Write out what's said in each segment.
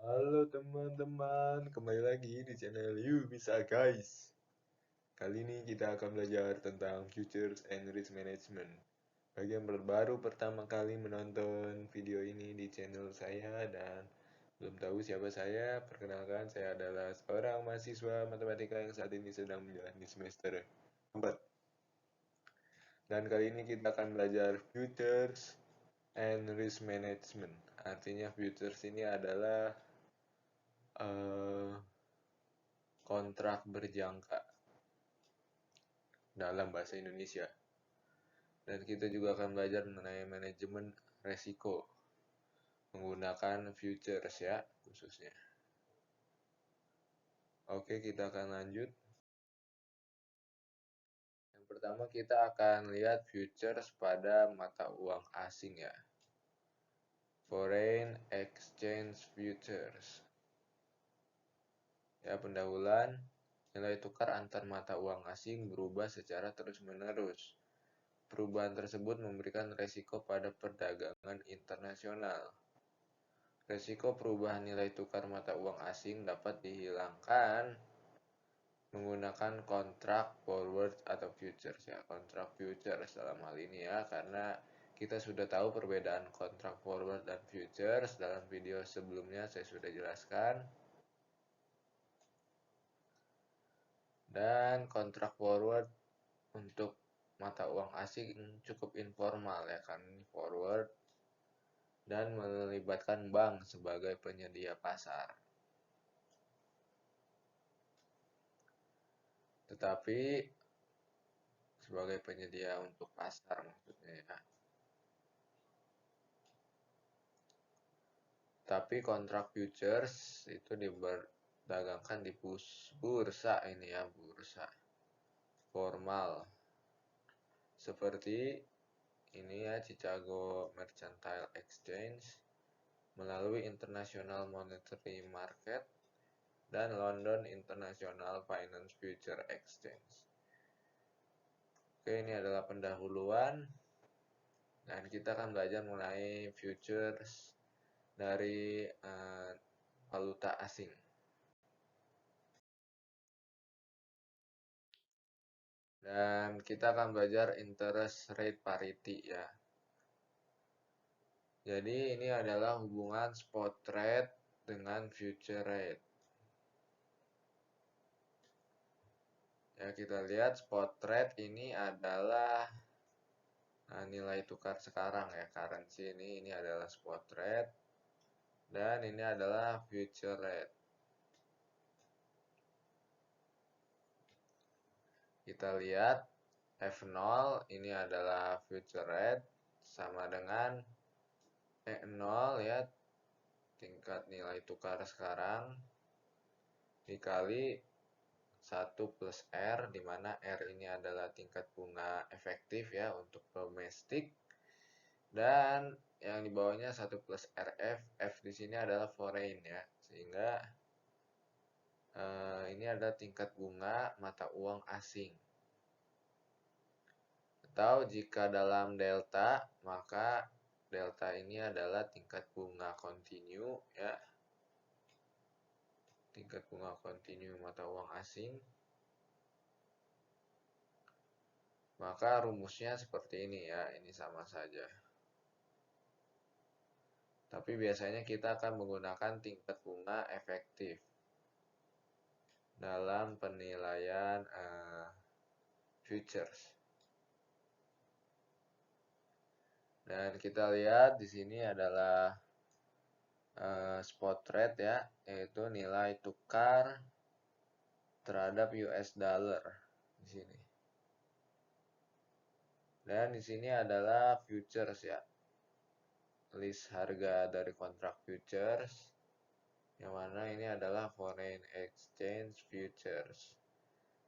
Halo teman-teman, kembali lagi di channel You Bisa Guys. Kali ini kita akan belajar tentang Futures and Risk Management. Bagi yang baru pertama kali menonton video ini di channel saya dan belum tahu siapa saya, perkenalkan saya adalah seorang mahasiswa matematika yang saat ini sedang menjalani semester 4. Dan kali ini kita akan belajar Futures and Risk Management. Artinya futures ini adalah eh, kontrak berjangka dalam bahasa Indonesia. Dan kita juga akan belajar mengenai manajemen resiko menggunakan futures ya khususnya. Oke, kita akan lanjut. Yang pertama kita akan lihat futures pada mata uang asing ya. Foreign exchange futures. Ya, pendahuluan nilai tukar antar mata uang asing berubah secara terus-menerus. Perubahan tersebut memberikan resiko pada perdagangan internasional. Resiko perubahan nilai tukar mata uang asing dapat dihilangkan menggunakan kontrak forward atau futures ya. Kontrak futures dalam hal ini ya, karena kita sudah tahu perbedaan kontrak forward dan futures dalam video sebelumnya saya sudah jelaskan. Dan kontrak forward untuk mata uang asing cukup informal ya, kan forward dan melibatkan bank sebagai penyedia pasar. Tetapi sebagai penyedia untuk pasar maksudnya ya. Tapi kontrak futures itu diperdagangkan di bursa ini ya, bursa formal. Seperti ini ya, Chicago Mercantile Exchange melalui International Monetary Market dan London International Finance Future Exchange. Oke, ini adalah pendahuluan dan kita akan belajar mengenai futures dari valuta asing. Dan kita akan belajar interest rate parity ya. Jadi ini adalah hubungan spot rate dengan future rate. Ya, kita lihat spot rate ini adalah nilai tukar sekarang ya, currency ini adalah spot rate dan ini adalah future rate. Kita lihat F0 ini adalah future rate sama dengan E0 ya, tingkat nilai tukar sekarang, dikali 1 plus R, di mana R ini adalah tingkat bunga efektif ya untuk domestik, dan yang di bawahnya 1 plus RF, F di sini adalah foreign ya, sehingga ini adalah tingkat bunga mata uang asing. Atau jika dalam delta, maka delta ini adalah tingkat bunga continue ya, tingkat bunga continue mata uang asing. Maka rumusnya seperti ini ya, ini sama saja. Tapi biasanya kita akan menggunakan tingkat bunga efektif dalam penilaian futures. Dan kita lihat di sini adalah spot rate ya, yaitu nilai tukar terhadap US dollar di sini. Dan di sini adalah futures ya, list harga dari kontrak futures, yang mana ini adalah foreign exchange futures.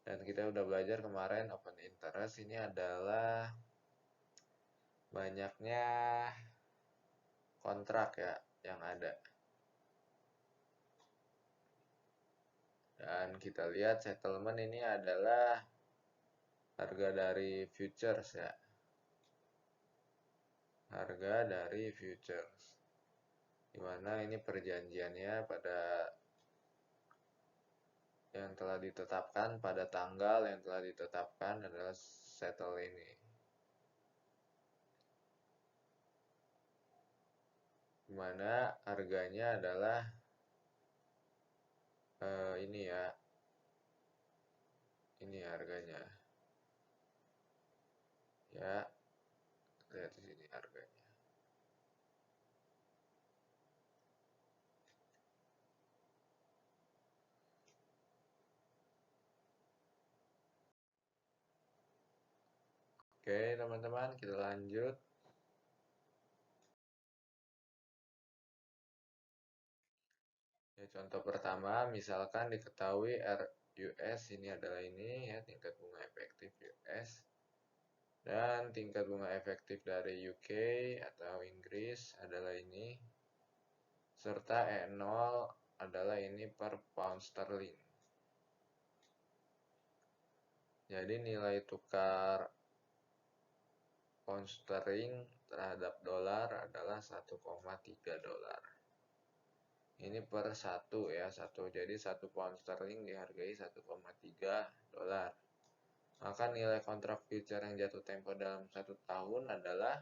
Dan kita udah belajar kemarin open interest ini adalah banyaknya kontrak ya yang ada. Dan kita lihat settlement ini adalah harga dari futures ya. Harga dari futures. dimana ini perjanjiannya pada yang telah ditetapkan pada tanggal yang telah ditetapkan adalah settle ini, dimana harganya adalah ini ya, ini harganya ya, lihat di sini harganya. Oke teman-teman, kita lanjut. Ya, contoh pertama, misalkan diketahui RUS ini adalah ini ya, tingkat bunga efektif US, dan tingkat bunga efektif dari UK atau Inggris adalah ini, serta E0 adalah ini per pound sterling. Jadi nilai tukar pound sterling terhadap dolar adalah 1,3 dolar. Ini per satu ya, satu. Jadi 1 pound sterling dihargai 1,3 dolar. Maka nilai kontrak future yang jatuh tempo dalam 1 tahun adalah,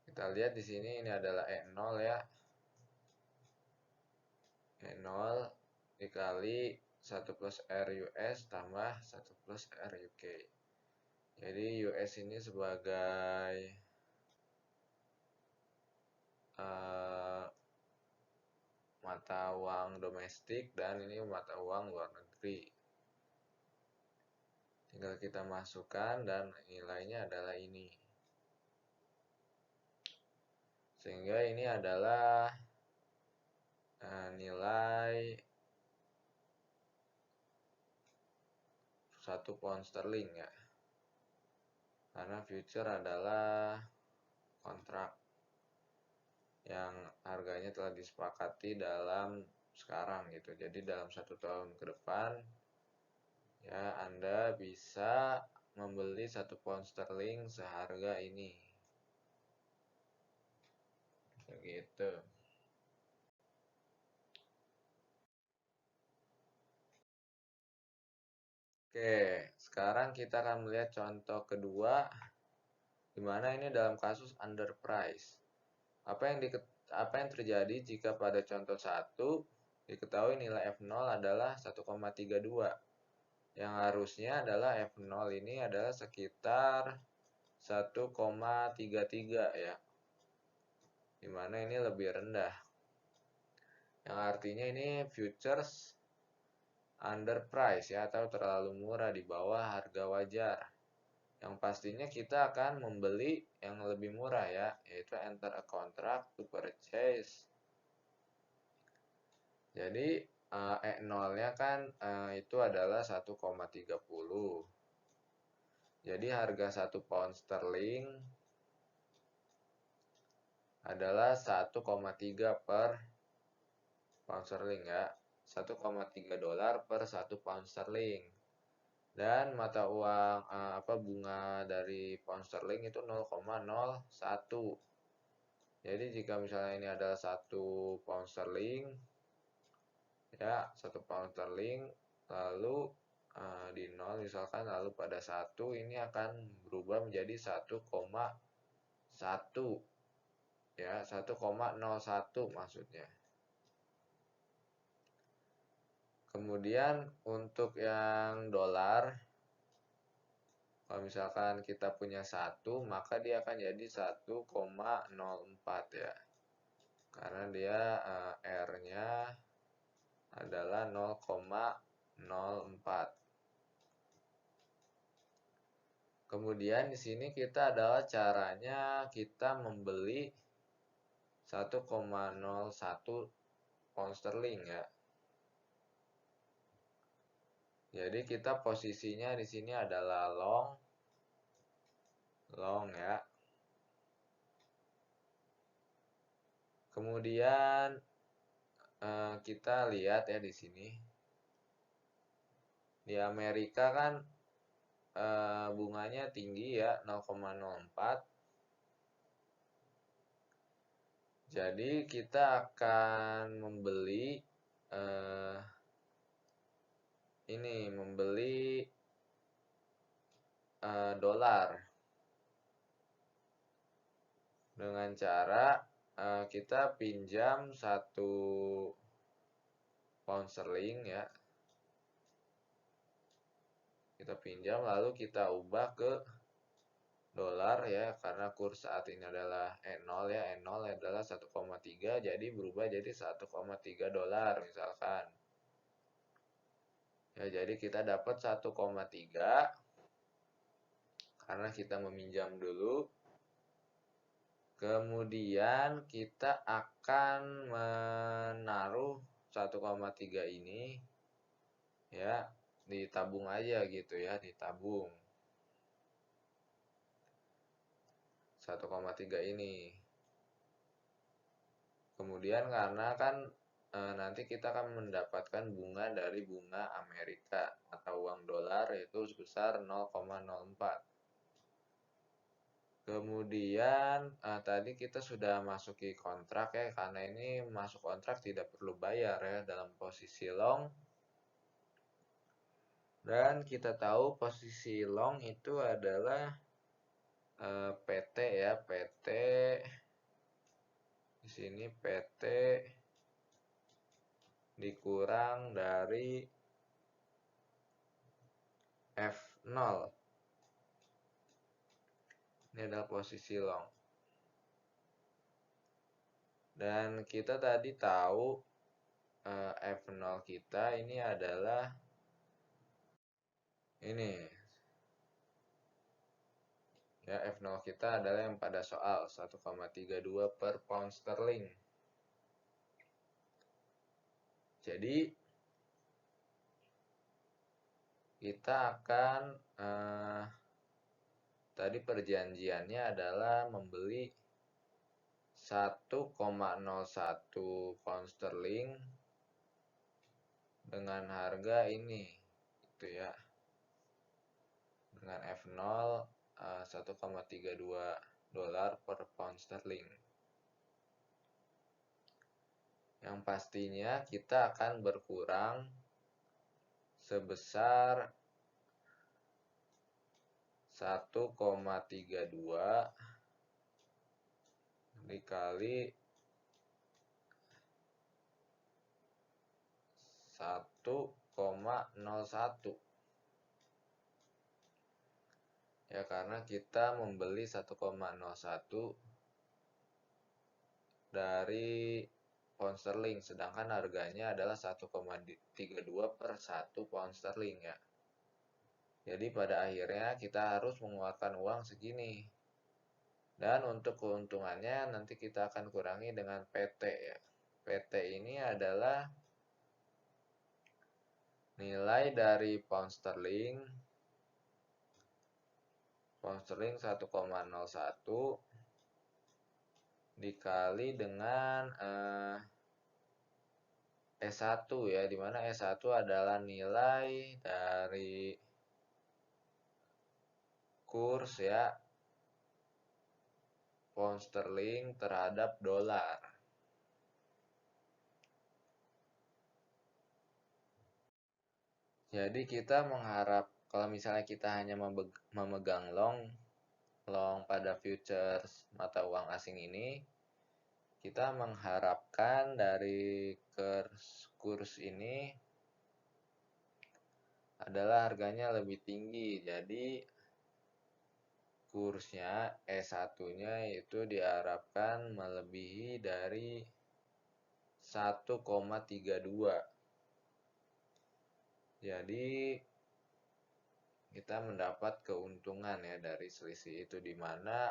kita lihat di sini ini adalah E0 ya. E0 dikali 1 plus RUS tambah 1 plus RUK. Jadi US ini sebagai mata uang domestik dan ini mata uang luar negeri. Tinggal kita masukkan dan nilainya adalah ini. Sehingga ini adalah nilai 1 pound sterling ya. Karena future adalah kontrak yang harganya telah disepakati dalam sekarang gitu. Jadi dalam 1 tahun ke depan ya Anda bisa membeli 1 pound sterling seharga ini. Begitu. Oke, sekarang kita akan melihat contoh kedua, di mana ini dalam kasus underprice. Apa yang terjadi jika pada contoh 1 diketahui nilai F0 adalah 1,32, yang harusnya adalah F0 ini adalah sekitar 1,33 ya, dimana ini lebih rendah, yang artinya ini futures underprice ya, atau terlalu murah di bawah harga wajar. Yang pastinya kita akan membeli yang lebih murah ya, yaitu enter a contract to purchase. Jadi E0-nya kan itu adalah 1,30. Jadi harga 1 pound sterling adalah 1,3 per pound sterling ya. 1,3 dolar per 1 pound sterling. Dan mata uang bunga dari pound sterling itu 0,01. Jadi jika misalnya ini adalah 1 pound sterling ya, 1 pound sterling lalu di 0 misalkan, lalu pada 1 ini akan berubah menjadi 1,1 ya, 1,01 maksudnya. Kemudian untuk yang dolar, kalau misalkan kita punya 1, maka dia akan jadi 1,04 ya, karena dia R-nya adalah 0,04. Kemudian di sini kita adalah caranya kita membeli 1,01 pound sterling ya. Jadi kita posisinya di sini adalah long ya. Kemudian kita lihat ya di sini. Di Amerika kan bunganya tinggi ya, 0,04. Jadi kita akan membeli dolar dengan cara kita pinjam 1 pound sterling ya. Kita pinjam lalu kita ubah ke dolar ya, karena kurs saat ini adalah E0 ya. E0 adalah 1,3, jadi berubah jadi 1,3 dolar misalkan. Ya, jadi kita dapat 1,3 karena kita meminjam dulu. Kemudian kita akan menaruh 1,3 ini ya, ditabung aja gitu ya, ditabung 1,3 ini. Kemudian karena kan nanti kita akan mendapatkan bunga dari bunga Amerika atau uang dolar yaitu sebesar 0,04. Kemudian tadi kita sudah masuki kontrak ya, karena ini masuk kontrak tidak perlu bayar ya dalam posisi long. Dan kita tahu posisi long itu adalah PT ya, PT di sini PT dikurang dari F0. Ini adalah posisi long. Dan kita tadi tahu F0 kita ini adalah ini. Ya, F0 kita adalah yang pada soal 1,32 per pound sterling. Jadi kita akan tadi perjanjiannya adalah membeli 1,01 pound sterling dengan harga ini gitu ya, dengan F0 1,32 dolar per pound sterling. Yang pastinya kita akan berkurang sebesar 1,32 dikali 1,01 ya, karena kita membeli 1,01 dari pound sterling, sedangkan harganya adalah 1,32 per 1 pound sterling ya. Jadi pada akhirnya kita harus mengeluarkan uang segini. Dan untuk keuntungannya nanti kita akan kurangi dengan PT ya. PT ini adalah nilai dari pound sterling 1,01 dikali dengan S1 ya, dimana S1 adalah nilai dari kurs ya pound sterling terhadap dolar. Jadi kita mengharap kalau misalnya kita hanya memegang long pada futures mata uang asing ini, kita mengharapkan dari kurs ini adalah harganya lebih tinggi. Jadi kursnya E1-nya itu diharapkan melebihi dari 1,32. Jadi kita mendapat keuntungan ya dari selisih itu, di mana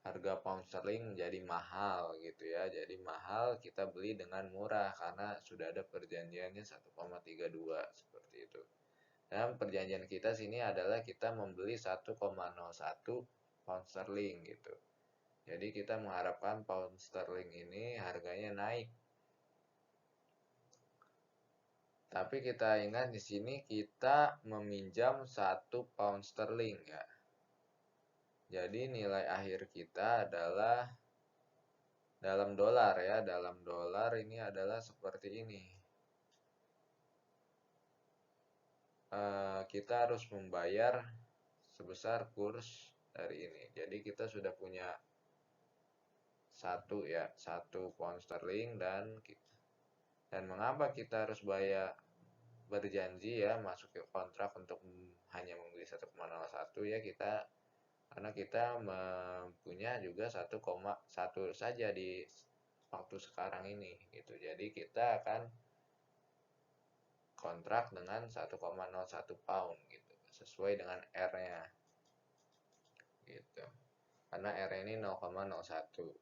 harga pound sterling menjadi mahal gitu ya. Jadi mahal, kita beli dengan murah karena sudah ada perjanjiannya 1,32 seperti itu. Dan perjanjian kita sini adalah kita membeli 1,01 pound sterling gitu. Jadi kita mengharapkan pound sterling ini harganya naik. Tapi kita ingat di sini kita meminjam 1 pound sterling ya. Jadi nilai akhir kita adalah Dalam dolar ya, dalam dolar ini adalah seperti ini. Kita harus membayar sebesar kurs dari ini. Jadi kita sudah punya satu pound sterling dan mengapa kita harus berjanji ya masuk ke kontrak untuk hanya membeli 1,01 ya karena kita mempunyai juga 1,1 saja di waktu sekarang ini gitu. Jadi kita akan kontrak dengan 1,01 pound gitu sesuai dengan R-nya gitu. Karena R ini 0,01.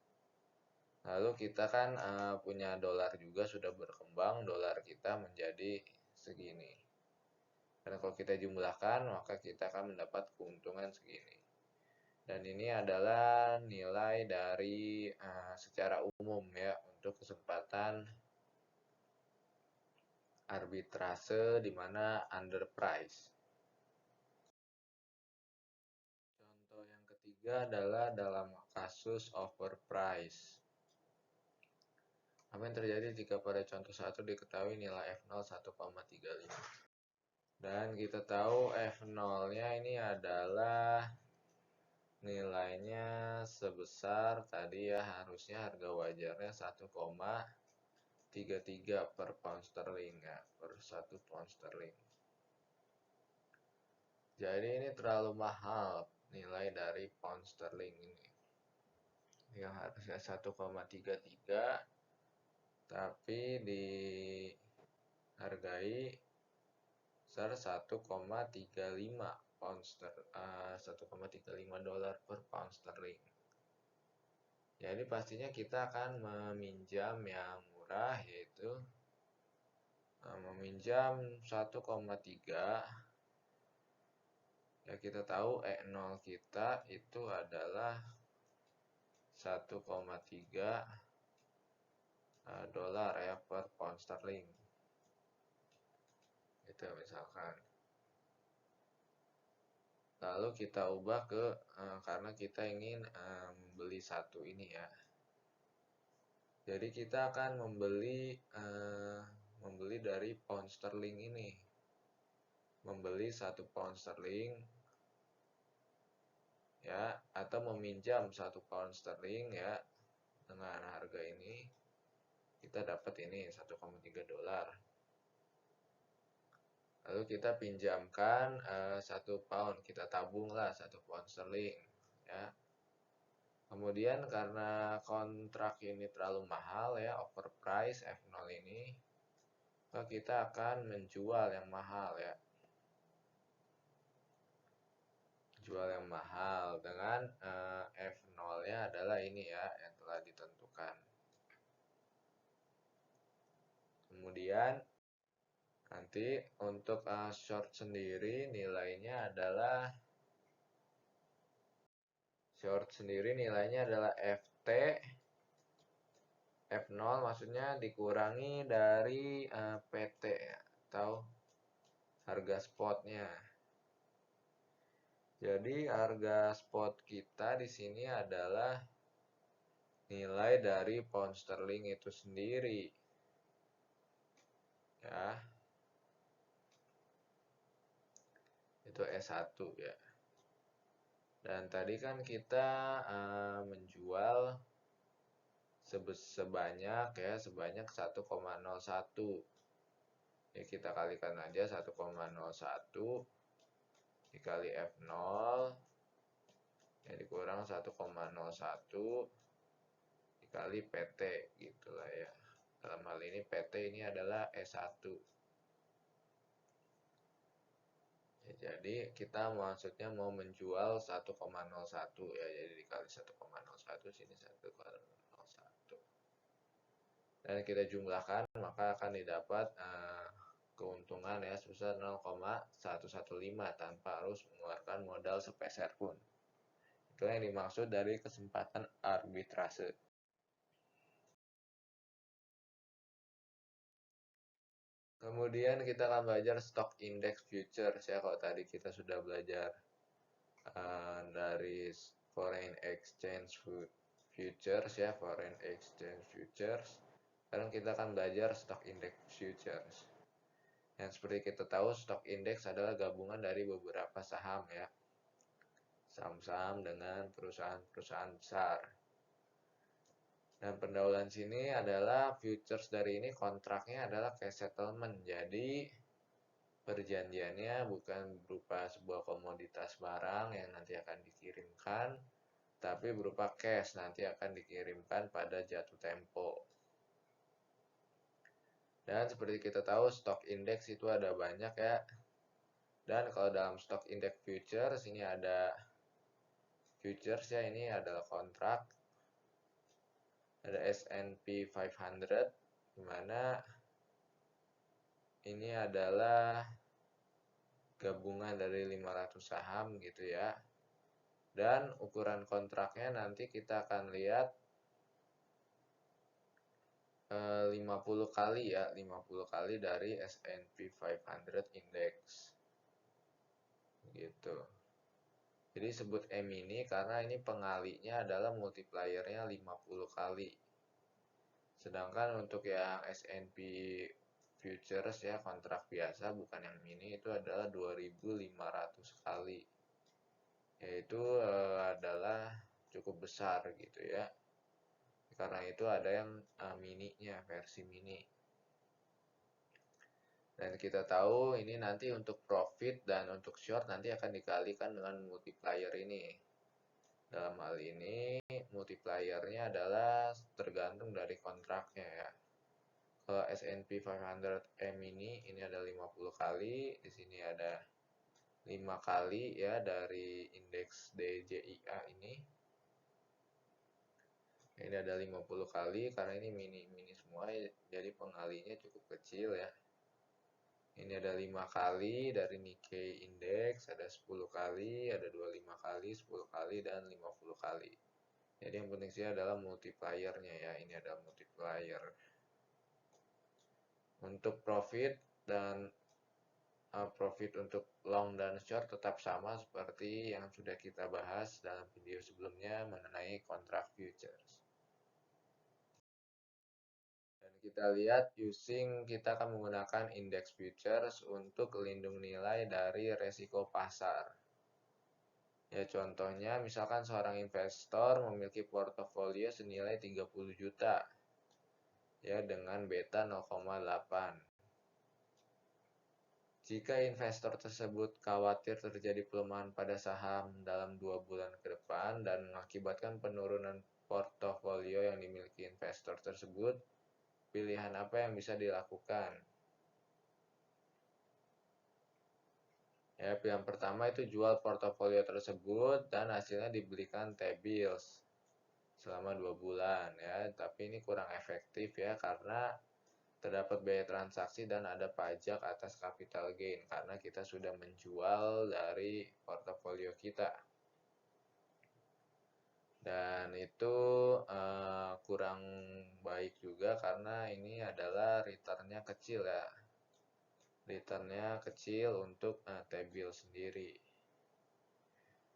Lalu kita kan punya dolar juga sudah berkembang, dolar kita menjadi segini. Dan kalau kita jumlahkan maka kita akan mendapat keuntungan segini. Dan ini adalah nilai dari secara umum ya untuk kesempatan arbitrase di mana underprice. Contoh yang ketiga adalah dalam kasus overprice. Apa yang terjadi jika pada contoh 1 diketahui nilai F0 1,35? Dan kita tahu F0-nya ini adalah nilainya sebesar tadi ya, harusnya harga wajarnya 1,33 per pound sterling ya, per 1 pound sterling. Jadi ini terlalu mahal nilai dari pound sterling ini. Yang harusnya 1,33 tapi dihargai sebesar 1,35 pound sterling, 1,35 dolar per pound sterling. Jadi pastinya kita akan meminjam yang murah, yaitu meminjam 1,3. Ya kita tahu E0 kita itu adalah 1,3 dolar ya per pound sterling. Itu misalkan. Lalu kita ubah karena kita ingin membeli satu ini ya. Jadi kita akan membeli dari pound sterling ini. Membeli 1 pound sterling ya, atau meminjam 1 pound sterling ya dengan harga ini. Kita dapat ini 1,3 dolar. Lalu kita pinjamkan 1 pound, kita tabunglah 1 pound sterling ya. Kemudian karena kontrak ini terlalu mahal ya, overprice F0 ini, maka kita akan menjual yang mahal ya. Jual yang mahal dengan F0-nya adalah ini ya yang telah ditentukan. Kemudian nanti untuk short sendiri nilainya adalah FT F0 maksudnya dikurangi dari PT ya, atau harga spotnya. Jadi harga spot kita di sini adalah nilai dari pound sterling itu sendiri. Ya. Itu S1 ya. Dan tadi kan kita menjual sebanyak 1,01. Ya kita kalikan aja 1,01 dikali F0 ya dikurang 1,01 dikali PT gitulah ya. Dalam hal ini PT ini adalah S1. Ya, jadi kita maksudnya mau menjual 1,01 ya, jadi dikali 1,01 sini 1,01. Dan kita jumlahkan maka akan didapat keuntungan ya sebesar 0,115 tanpa harus mengeluarkan modal sepeser pun. Itu yang dimaksud dari kesempatan arbitrase. Kemudian kita akan belajar stock index futures ya. Kalau tadi kita sudah belajar dari foreign exchange futures ya, foreign exchange futures. Sekarang kita akan belajar stock index futures. Yang seperti kita tahu, stock index adalah gabungan dari beberapa saham ya. Saham-saham dengan perusahaan-perusahaan besar. Dan pendahuluan sini adalah futures dari ini kontraknya adalah cash settlement. Jadi perjanjiannya bukan berupa sebuah komoditas barang yang nanti akan dikirimkan, tapi berupa cash nanti akan dikirimkan pada jatuh tempo. Dan seperti kita tahu stock index itu ada banyak ya. Dan kalau dalam stock index futures ini ada futures ya, ini adalah kontrak. Ada S&P 500 dimana ini adalah gabungan dari 500 saham gitu ya. Dan ukuran kontraknya nanti kita akan lihat 50 kali ya, 50 kali dari S&P 500 Index. Gitu. Jadi sebut M ini karena ini pengalinya adalah multipliernya 50 kali. Sedangkan untuk yang S&P futures ya, kontrak biasa bukan yang mini, itu adalah 2500 kali. Yaitu adalah cukup besar gitu ya. Karena itu ada yang mininya, versi mini. Dan kita tahu ini nanti untuk profit dan untuk short nanti akan dikalikan dengan multiplier ini. Dalam hal ini multipliernya adalah tergantung dari kontraknya ya. Kalau S&P 500 M ini ada 50 kali, di sini ada 5 kali ya dari indeks DJIA ini. Ini ada 50 kali karena ini mini semua, jadi pengalinya cukup kecil ya. Ini ada 5 kali dari Nikkei Index, ada 10 kali, ada 25 kali, 10 kali, dan 50 kali. Jadi yang penting sih adalah multipliernya ya, ini ada multiplier. Untuk profit dan profit untuk long dan short tetap sama seperti yang sudah kita bahas dalam video sebelumnya mengenai kontrak futures. Dan kita lihat kita akan menggunakan indeks futures untuk lindung nilai dari resiko pasar. Ya contohnya misalkan seorang investor memiliki portofolio senilai 30 juta ya dengan beta 0,8. Jika investor tersebut khawatir terjadi pelemahan pada saham dalam 2 bulan ke depan dan mengakibatkan penurunan portofolio yang dimiliki investor tersebut, pilihan apa yang bisa dilakukan? Ya, pilihan pertama itu jual portofolio tersebut dan hasilnya dibelikan T-bills selama 2 bulan ya. Tapi ini kurang efektif ya karena terdapat biaya transaksi dan ada pajak atas capital gain karena kita sudah menjual dari portofolio kita. Dan itu kurang baik juga karena ini adalah returnnya kecil ya. Returnnya kecil untuk T-bill sendiri.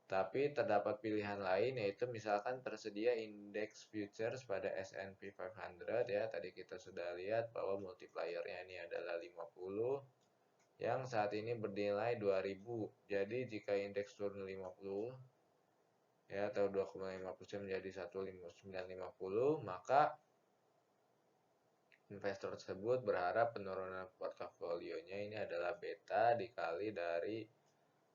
Tapi terdapat pilihan lain yaitu misalkan tersedia indeks futures pada S&P 500 ya. Tadi kita sudah lihat bahwa multipliernya ini adalah 50 yang saat ini bernilai 2000. Jadi jika indeks turun 50 ya atau 2,5% menjadi 1.950, maka investor tersebut berharap penurunan portofolionya ini adalah beta dikali dari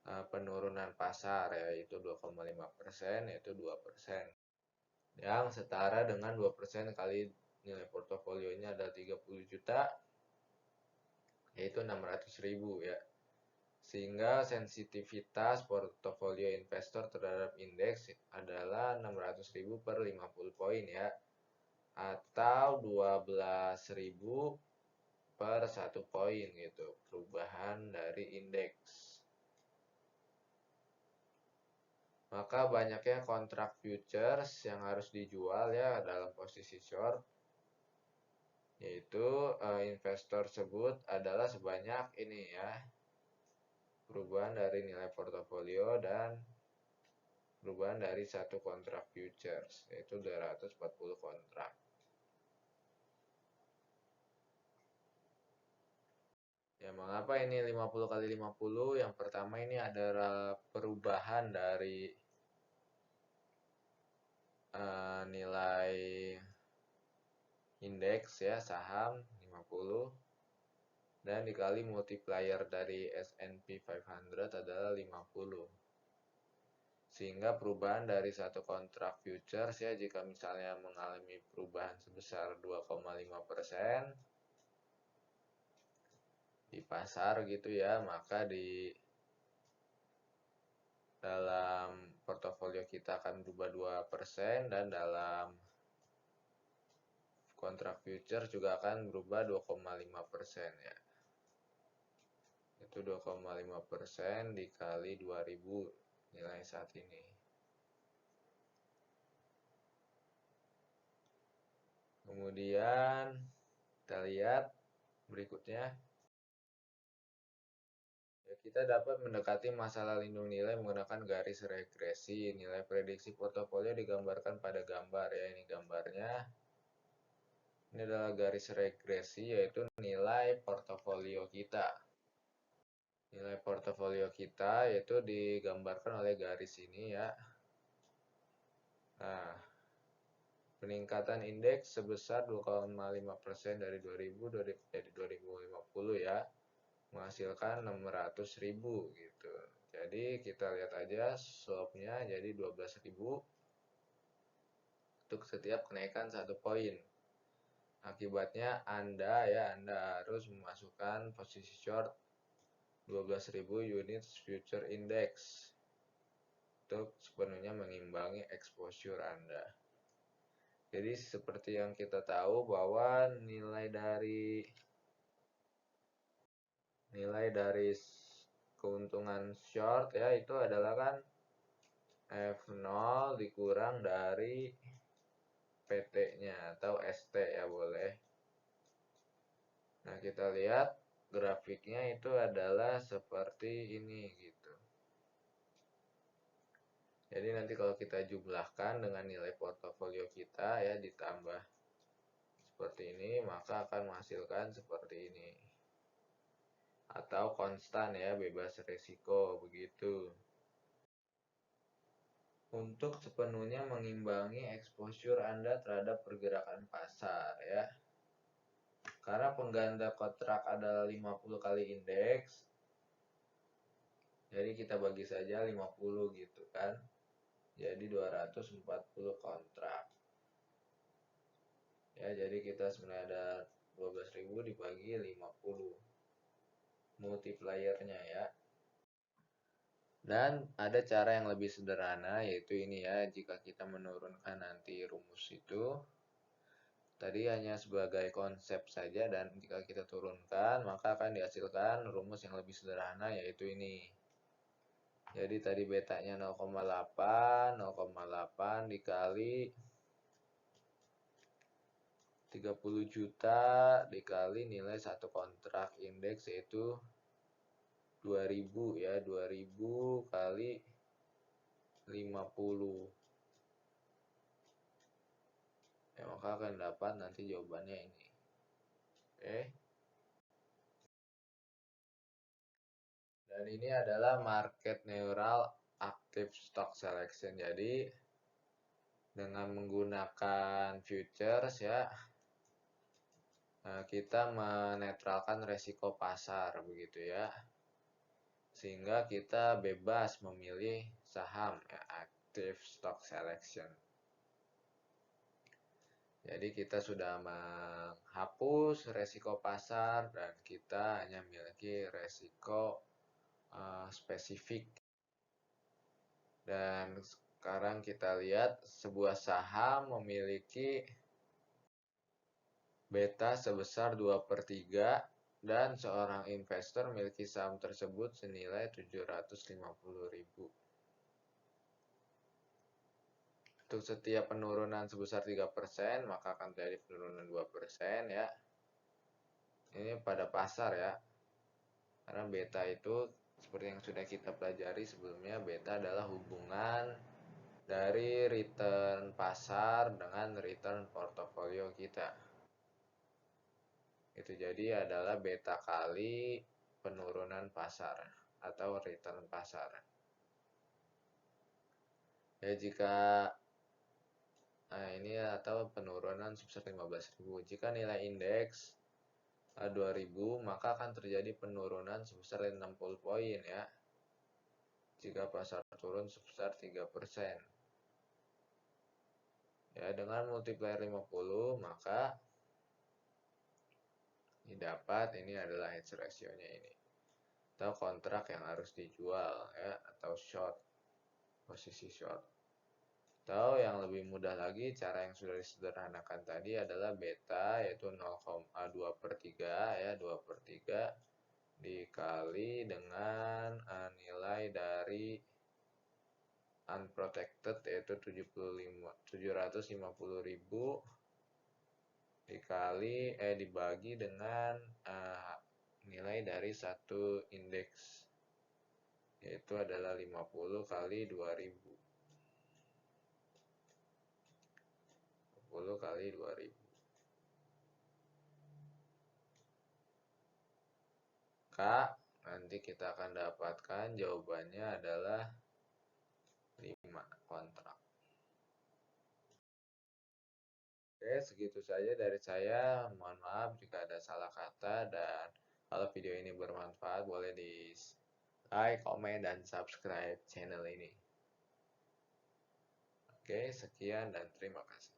penurunan pasar yaitu 2,5% yaitu 2%. Yang setara dengan 2% kali nilai portofolionya ada 30 juta yaitu 600.000 ya. Sehingga sensitivitas portofolio investor terhadap indeks adalah 600.000 per 50 poin ya. Atau 12.000 per 1 poin gitu. Perubahan dari indeks. Maka banyaknya kontrak futures yang harus dijual ya dalam posisi short. Yaitu investor tersebut adalah sebanyak ini ya. Perubahan dari nilai portofolio dan perubahan dari satu kontrak futures, yaitu 240 kontrak. Ya, mengapa ini 50 kali 50? Yang pertama ini adalah perubahan dari nilai indeks ya saham 50 dan dikali multiplier dari S&P 500 adalah 50. Sehingga perubahan dari satu kontrak futures ya, jika misalnya mengalami perubahan sebesar 2,5% di pasar gitu ya, maka di dalam portofolio kita akan berubah 2% dan dalam kontrak futures juga akan berubah 2,5% ya. Itu 2,5% dikali 2000 nilai saat ini. Kemudian kita lihat berikutnya. Ya, kita dapat mendekati masalah lindung nilai menggunakan garis regresi. Nilai prediksi portofolio digambarkan pada gambar ya. Ini gambarnya. Ini adalah garis regresi, yaitu nilai portofolio kita. Nilai portofolio kita yaitu digambarkan oleh garis ini ya. Nah, peningkatan indeks sebesar 2,5% dari 2050 ya, menghasilkan 600.000 gitu. Jadi kita lihat aja slope-nya jadi 12.000 untuk setiap kenaikan 1 poin. Akibatnya Anda harus memasukkan posisi short 12.000 unit future index untuk sepenuhnya mengimbangi exposure Anda. Jadi seperti yang kita tahu bahwa nilai dari keuntungan short ya itu adalah kan F0 dikurang dari PT-nya atau ST ya boleh. Nah, kita lihat grafiknya itu adalah seperti ini gitu. Jadi nanti kalau kita jumlahkan dengan nilai portofolio kita ya ditambah seperti ini, maka akan menghasilkan seperti ini. Atau konstan ya, bebas resiko begitu. Untuk sepenuhnya mengimbangi exposure Anda terhadap pergerakan pasar ya. Karena pengganda kontrak adalah 50 kali indeks, jadi kita bagi saja 50 gitu kan. Jadi 240 kontrak. Ya, jadi kita sebenarnya ada 12.000 dibagi 50 multipliernya ya. Dan ada cara yang lebih sederhana, yaitu ini ya, jika kita menurunkan nanti rumus itu tadi hanya sebagai konsep saja, dan jika kita turunkan maka akan dihasilkan rumus yang lebih sederhana, yaitu ini. Jadi tadi betanya 0,8 dikali 30 juta dikali nilai satu kontrak indeks yaitu 2000 ya, 2000 kali 50. Ya, maka akan dapat nanti jawabannya ini. Oke. Dan ini adalah market neural active stock selection. Jadi dengan menggunakan futures ya, kita menetralkan resiko pasar begitu ya. Sehingga kita bebas memilih saham ya, active stock selection. Jadi kita sudah menghapus resiko pasar dan kita hanya memiliki resiko spesifik. Dan sekarang kita lihat sebuah saham memiliki beta sebesar 2/3 dan seorang investor memiliki saham tersebut senilai 750.000. Untuk setiap penurunan sebesar 3%, maka akan terjadi penurunan 2% ya. Ini pada pasar ya. Karena beta itu seperti yang sudah kita pelajari sebelumnya, beta adalah hubungan dari return pasar dengan return portofolio kita. Itu jadi adalah beta kali penurunan pasar atau return pasar. Ya jika ini atau penurunan sebesar 15.000. Jika nilai indeks 2000, maka akan terjadi penurunan sebesar 60 poin ya. Jika pasar turun sebesar 3%. Ya, dengan multiplier 50, maka didapat ini adalah hedge ratio-nya ini. Atau kontrak yang harus dijual ya, atau short, posisi short. Atau yang lebih mudah lagi, cara yang sudah disederhanakan tadi adalah beta, yaitu 0,2/3 ya, 2/3 dikali dengan nilai dari unprotected, yaitu 750.000 dibagi dengan nilai dari satu indeks, yaitu adalah 50 kali 2000. 50 kali 2000. Nanti kita akan dapatkan jawabannya adalah 5 kontrak. Oke, segitu saja dari saya. Mohon maaf jika ada salah kata, dan kalau video ini bermanfaat boleh di like, komen, dan subscribe channel ini. Oke, sekian dan terima kasih.